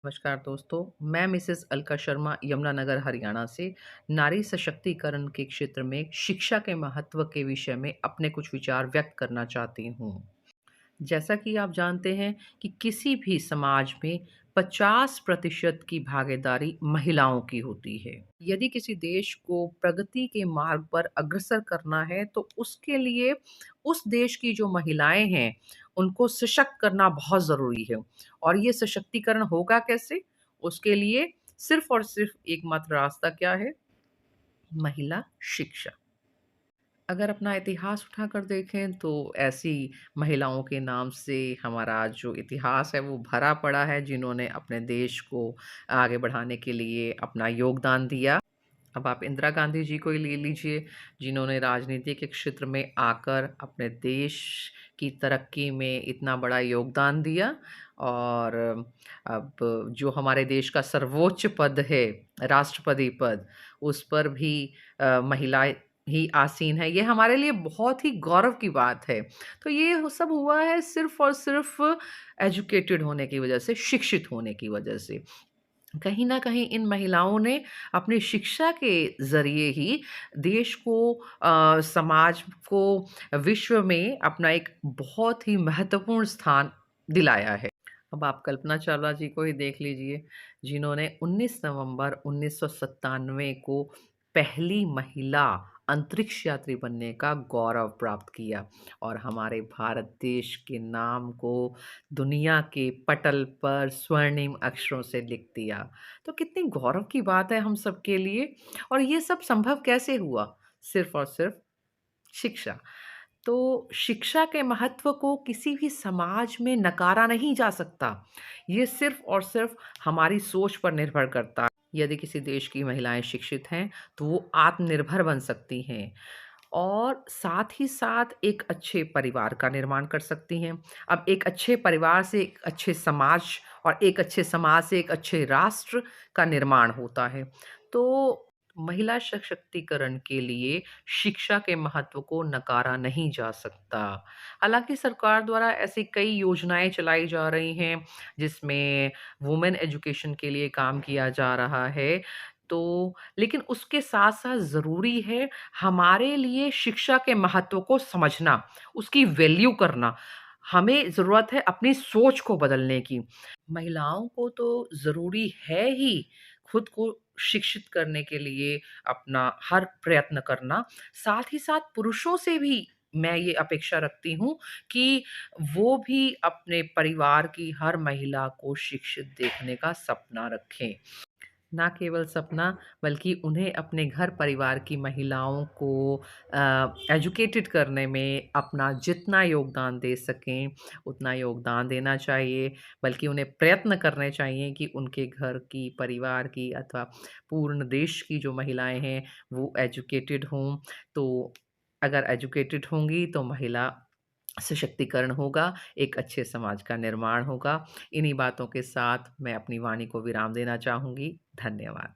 नमस्कार दोस्तों, मैं मिसेस अलका शर्मा यमुनानगर हरियाणा से नारी सशक्तिकरण के क्षेत्र में शिक्षा के महत्व के विषय में अपने कुछ विचार व्यक्त करना चाहती हूँ। जैसा कि आप जानते हैं कि किसी भी समाज में 50% की भागीदारी महिलाओं की होती है। यदि किसी देश को प्रगति के मार्ग पर अग्रसर करना है, तो उसके लिए उस देश की जो महिलाएँ हैं, उनको सशक्त करना बहुत ज़रूरी है। और ये सशक्तिकरण होगा कैसे? उसके लिए सिर्फ़ और सिर्फ़ एकमात्र रास्ता क्या है? महिला शिक्षा। अगर अपना इतिहास उठाकर देखें तो ऐसी महिलाओं के नाम से हमारा जो इतिहास है वो भरा पड़ा है, जिन्होंने अपने देश को आगे बढ़ाने के लिए अपना योगदान दिया। अब आप इंदिरा गांधी जी को ही ले लीजिए, जिन्होंने राजनीति के क्षेत्र में आकर अपने देश की तरक्की में इतना बड़ा योगदान दिया। और अब जो हमारे देश का सर्वोच्च पद है, राष्ट्रपति पद, उस पर भी महिलाएं ही आसीन है। ये हमारे लिए बहुत ही गौरव की बात है। तो ये सब हुआ है सिर्फ और सिर्फ एजुकेटेड होने की वजह से, शिक्षित होने की वजह से। कहीं न कहीं इन महिलाओं ने अपनी शिक्षा के ज़रिए ही देश को, समाज को, विश्व में अपना एक बहुत ही महत्वपूर्ण स्थान दिलाया है। अब आप कल्पना चावला जी को ही देख लीजिए, जिन्होंने 19 नवंबर 1997 को पहली महिला अंतरिक्ष यात्री बनने का गौरव प्राप्त किया और हमारे भारत देश के नाम को दुनिया के पटल पर स्वर्णिम अक्षरों से लिख दिया। तो कितनी गौरव की बात है हम सबके लिए। और ये सब संभव कैसे हुआ? सिर्फ़ और सिर्फ़ शिक्षा। तो शिक्षा के महत्व को किसी भी समाज में नकारा नहीं जा सकता। ये सिर्फ़ और सिर्फ़ हमारी सोच पर निर्भर करता है। यदि किसी देश की महिलाएँ शिक्षित हैं, तो वो आत्मनिर्भर बन सकती हैं और साथ ही साथ एक अच्छे परिवार का निर्माण कर सकती हैं। अब एक अच्छे परिवार से एक अच्छे समाज और एक अच्छे समाज से एक अच्छे राष्ट्र का निर्माण होता है। तो महिला सशक्तिकरण के लिए शिक्षा के महत्व को नकारा नहीं जा सकता। हालाँकि सरकार द्वारा ऐसी कई योजनाएँ चलाई जा रही हैं, जिसमें वुमेन एजुकेशन के लिए काम किया जा रहा है। तो लेकिन उसके साथ-साथ ज़रूरी है हमारे लिए शिक्षा के महत्व को समझना, उसकी वैल्यू करना। हमें ज़रूरत है अपनी सोच को बदलने की। महिलाओं को तो ज़रूरी है ही खुद को शिक्षित करने के लिए अपना हर प्रयत्न करना। साथ ही साथ पुरुषों से भी मैं ये अपेक्षा रखती हूँ कि वो भी अपने परिवार की हर महिला को शिक्षित देखने का सपना रखें। ना केवल सपना, बल्कि उन्हें अपने घर परिवार की महिलाओं को एजुकेटेड करने में अपना जितना योगदान दे सकें, उतना योगदान देना चाहिए। बल्कि उन्हें प्रयत्न करने चाहिए कि उनके घर की, परिवार की अथवा पूर्ण देश की जो महिलाएँ हैं, वो एजुकेटेड हों। तो अगर एजुकेटेड होंगी, तो महिला सशक्तिकरण होगा, एक अच्छे समाज का निर्माण होगा। इन्हीं बातों के साथ मैं अपनी वाणी को विराम देना चाहूँगी। धन्यवाद।